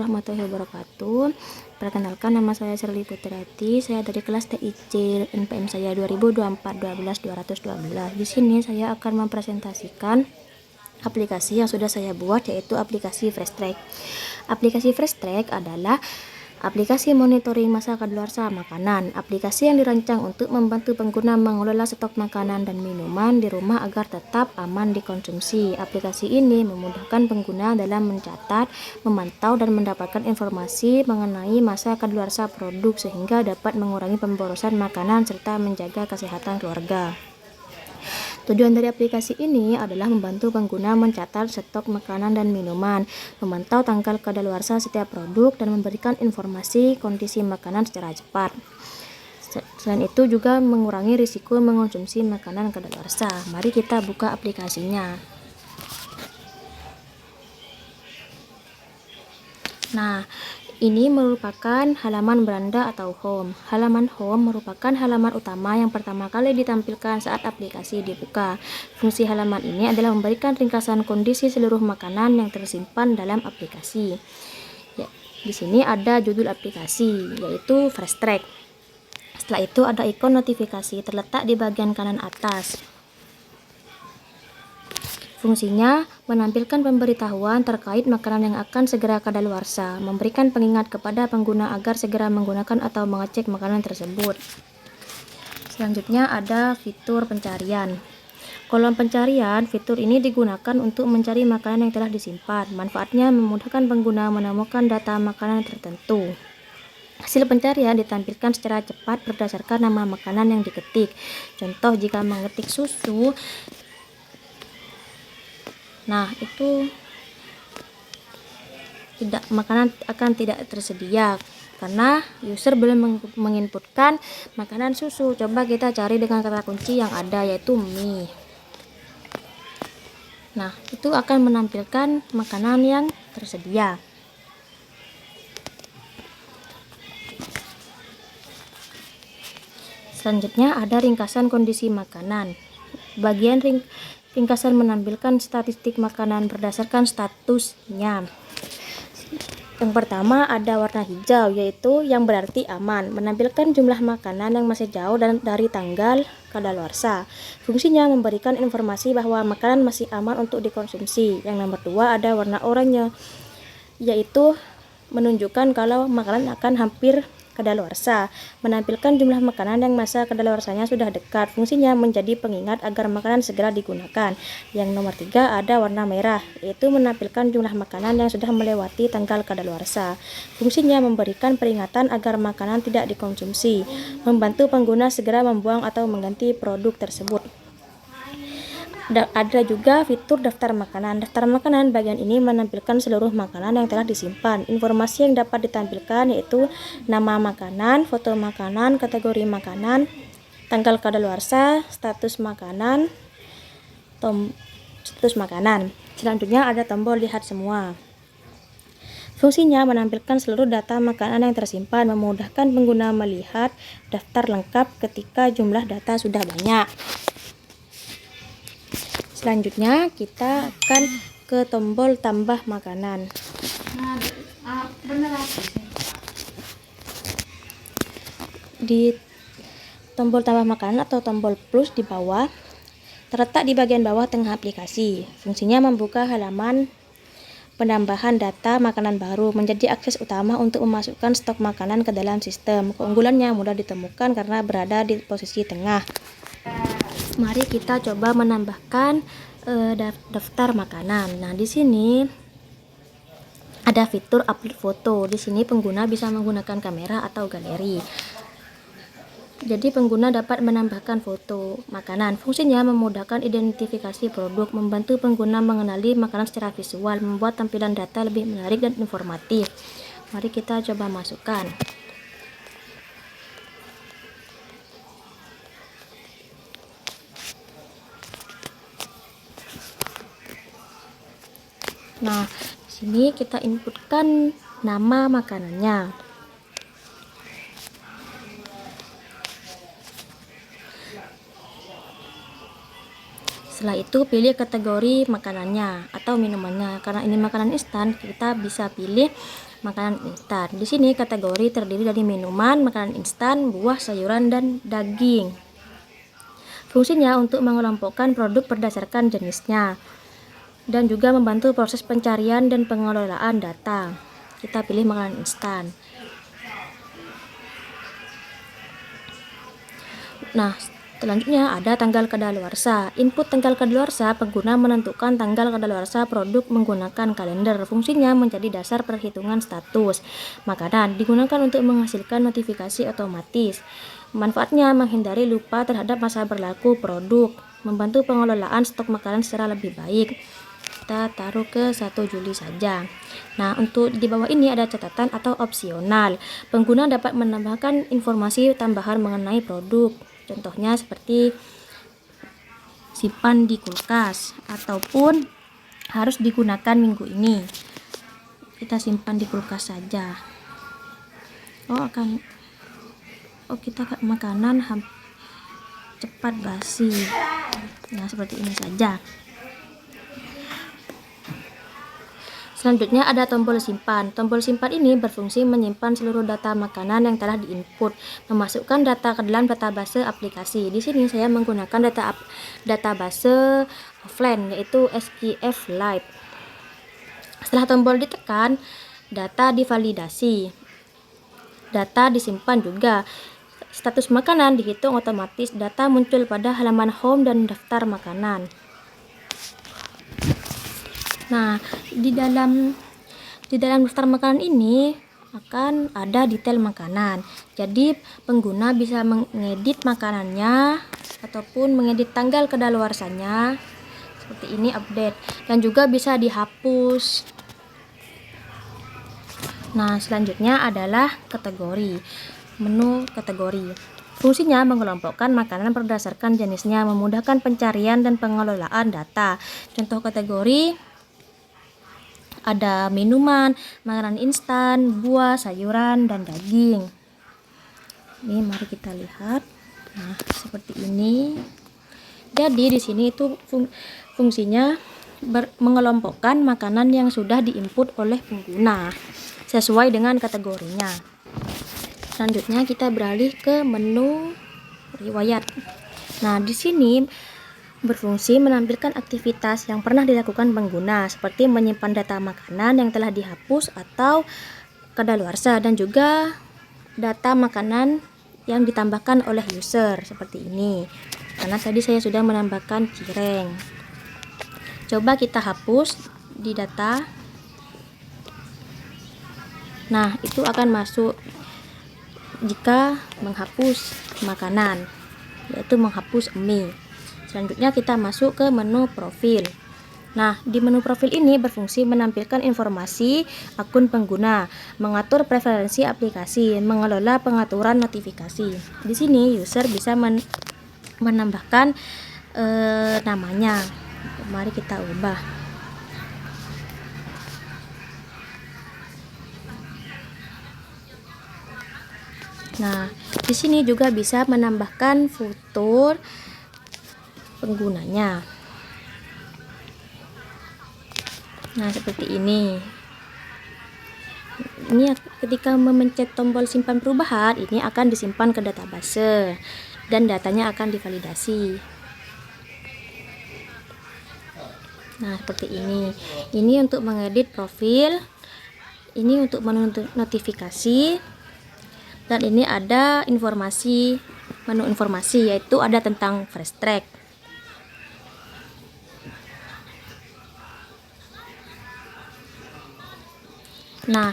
warahmatullahi wabarakatuh. Perkenalkan, nama saya Sherly Putriati. Saya dari kelas TIC NPM saya 2024-12-212. Di sini saya akan mempresentasikan aplikasi yang sudah saya buat, yaitu aplikasi Fresh-Track. Aplikasi Fresh-Track adalah aplikasi monitoring masa kadaluarsa makanan. Aplikasi yang dirancang untuk membantu pengguna mengelola stok makanan dan minuman di rumah agar tetap aman dikonsumsi. Aplikasi ini memudahkan pengguna dalam mencatat, memantau, dan mendapatkan informasi mengenai masa kadaluarsa produk sehingga dapat mengurangi pemborosan makanan serta menjaga kesehatan keluarga. Tujuan dari aplikasi ini adalah membantu pengguna mencatat stok makanan dan minuman, memantau tanggal kadaluarsa setiap produk, dan memberikan informasi kondisi makanan secara cepat. Selain itu juga mengurangi risiko mengonsumsi makanan kadaluarsa. Mari kita buka aplikasinya. Nah, ini merupakan halaman beranda atau home. Halaman home merupakan halaman utama yang pertama kali ditampilkan saat aplikasi dibuka. Fungsi halaman ini adalah memberikan ringkasan kondisi seluruh makanan yang tersimpan dalam aplikasi. Ya, di sini ada judul aplikasi, yaitu Fresh-Track. Setelah itu ada ikon notifikasi terletak di bagian kanan atas. Fungsinya menampilkan pemberitahuan terkait makanan yang akan segera kadaluarsa, memberikan pengingat kepada pengguna agar segera menggunakan atau mengecek makanan tersebut. Selanjutnya ada fitur pencarian. Kolom pencarian, fitur ini digunakan untuk mencari makanan yang telah disimpan. Manfaatnya memudahkan pengguna menemukan data makanan tertentu. Hasil pencarian ditampilkan secara cepat berdasarkan nama makanan yang diketik. Contoh, jika mengetik susu, nah itu makanan akan tidak tersedia karena user belum menginputkan makanan susu. Coba kita cari dengan kata kunci yang ada, yaitu mie. Nah, itu akan menampilkan makanan yang tersedia. Selanjutnya ada ringkasan kondisi makanan. Bagian ringkasan menampilkan statistik makanan berdasarkan statusnya. Yang pertama ada warna hijau, yaitu yang berarti aman, menampilkan jumlah makanan yang masih jauh dan dari tanggal kadaluarsa. Fungsinya memberikan informasi bahwa makanan masih aman untuk dikonsumsi. Yang nomor 2 ada warna oranye, yaitu menunjukkan kalau makanan akan hampir kadaluarsa, menampilkan jumlah makanan yang masa kadaluarsanya sudah dekat. Fungsinya menjadi pengingat agar makanan segera digunakan. Yang nomor 3 ada warna merah, yaitu menampilkan jumlah makanan yang sudah melewati tanggal kadaluarsa. Fungsinya memberikan peringatan agar makanan tidak dikonsumsi, membantu pengguna segera membuang atau mengganti produk tersebut. Ada juga fitur daftar makanan. Daftar makanan bagian ini menampilkan seluruh makanan yang telah disimpan. Informasi yang dapat ditampilkan yaitu nama makanan, foto makanan, kategori makanan, tanggal kadaluarsa, status makanan, status makanan. Selanjutnya ada tombol lihat semua. Fungsinya menampilkan seluruh data makanan yang tersimpan, memudahkan pengguna melihat daftar lengkap ketika jumlah data sudah banyak. Selanjutnya kita akan ke tombol tambah makanan. Di tombol tambah makanan atau tombol plus di bawah, terletak di bagian bawah tengah aplikasi. Fungsinya membuka halaman penambahan data makanan baru, menjadi akses utama untuk memasukkan stok makanan ke dalam sistem. Keunggulannya mudah ditemukan karena berada di posisi tengah. Mari kita coba menambahkan daftar makanan. Nah, di sini ada fitur upload foto. Di sini pengguna bisa menggunakan kamera atau galeri. Jadi pengguna dapat menambahkan foto makanan. Fungsinya memudahkan identifikasi produk, membantu pengguna mengenali makanan secara visual, membuat tampilan data lebih menarik dan informatif. Mari kita coba masukkan. Nah, di sini kita inputkan nama makanannya. Setelah itu pilih kategori makanannya atau minumannya. Karena ini makanan instan, kita bisa pilih makanan instan. Di sini kategori terdiri dari minuman, makanan instan, buah, sayuran, dan daging. Fungsinya untuk mengelompokkan produk berdasarkan jenisnya dan juga membantu proses pencarian dan pengelolaan data. Kita pilih makanan instan. Nah, selanjutnya ada tanggal kadaluarsa. Input tanggal kadaluarsa, pengguna menentukan tanggal kadaluarsa produk menggunakan kalender. Fungsinya menjadi dasar perhitungan status makanan. Digunakan untuk menghasilkan notifikasi otomatis. Manfaatnya menghindari lupa terhadap masa berlaku produk, membantu pengelolaan stok makanan secara lebih baik. Kita taruh ke 1 Juli saja. Nah, untuk di bawah ini ada catatan atau opsional. Pengguna dapat menambahkan informasi tambahan mengenai produk. Contohnya seperti simpan di kulkas ataupun harus digunakan minggu ini. Kita simpan di kulkas saja. Kita makanan cepat basi. Nah, seperti ini saja. Selanjutnya ada tombol simpan. Tombol simpan ini berfungsi menyimpan seluruh data makanan yang telah diinput, memasukkan data ke dalam database aplikasi. Di sini saya menggunakan database offline yaitu SQF Lite. Setelah tombol ditekan, data divalidasi. Data disimpan juga. Status makanan dihitung otomatis. Data muncul pada halaman home dan daftar makanan. Nah, di dalam daftar makanan ini akan ada detail makanan. Jadi pengguna bisa mengedit makanannya ataupun mengedit tanggal kadaluarsanya. Seperti ini update, dan juga bisa dihapus. Nah, selanjutnya adalah kategori. Menu kategori. Fungsinya mengelompokkan makanan berdasarkan jenisnya, memudahkan pencarian dan pengelolaan data. Contoh kategori ada minuman, makanan instan, buah, sayuran, dan daging. Ini mari kita lihat. Nah, seperti ini. Jadi di sini itu fungsinya mengelompokkan makanan yang sudah diinput oleh pengguna sesuai dengan kategorinya. Selanjutnya kita beralih ke menu riwayat. Nah, di sini berfungsi menampilkan aktivitas yang pernah dilakukan pengguna seperti menyimpan data makanan yang telah dihapus atau kadaluarsa, dan juga data makanan yang ditambahkan oleh user seperti ini. Karena tadi saya sudah menambahkan cireng. Coba kita hapus di data. Nah, itu akan masuk jika menghapus makanan, yaitu menghapus mie. Selanjutnya kita masuk ke menu profil. Nah, di menu profil ini berfungsi menampilkan informasi akun pengguna, mengatur preferensi aplikasi, mengelola pengaturan notifikasi. Di sini user bisa menambahkan namanya. Mari kita ubah. Nah, di sini juga bisa menambahkan fitur penggunanya. Nah, seperti ini. Ini ketika memencet tombol simpan perubahan, ini akan disimpan ke database dan datanya akan divalidasi. Nah, seperti ini. Ini untuk mengedit profil, ini untuk menu notifikasi, dan ini ada informasi, menu informasi, yaitu ada tentang Fresh Track. Nah,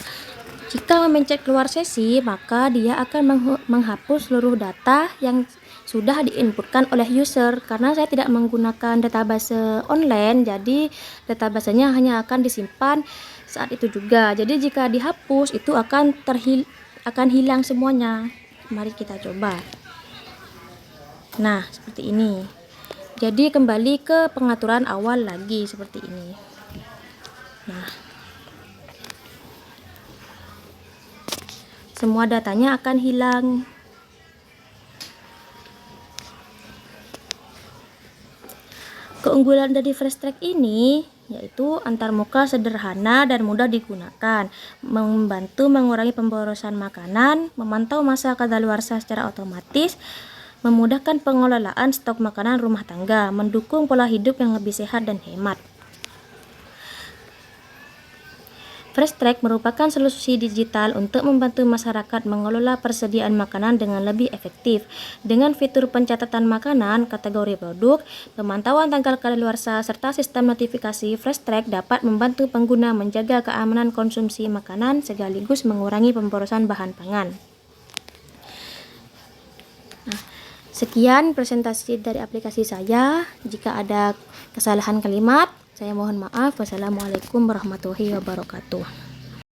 jika memencet keluar sesi, maka dia akan menghapus seluruh data yang sudah diinputkan oleh user. Karena saya tidak menggunakan database online, jadi databasenya hanya akan disimpan saat itu juga. Jadi jika dihapus, itu akan hilang semuanya. Mari kita coba. Nah, seperti ini. Jadi kembali ke pengaturan awal lagi seperti ini. Nah, semua datanya akan hilang. Keunggulan dari Fresh Track ini yaitu antarmuka sederhana dan mudah digunakan, membantu mengurangi pemborosan makanan, memantau masa kadaluarsa secara otomatis, memudahkan pengelolaan stok makanan rumah tangga, mendukung pola hidup yang lebih sehat dan hemat. Fresh Track merupakan solusi digital untuk membantu masyarakat mengelola persediaan makanan dengan lebih efektif. Dengan fitur pencatatan makanan, kategori produk, pemantauan tanggal kadaluarsa, serta sistem notifikasi, Fresh Track dapat membantu pengguna menjaga keamanan konsumsi makanan sekaligus mengurangi pemborosan bahan pangan. Nah, sekian presentasi dari aplikasi saya. Jika ada kesalahan kalimat, saya mohon maaf. Wassalamualaikum warahmatullahi wabarakatuh.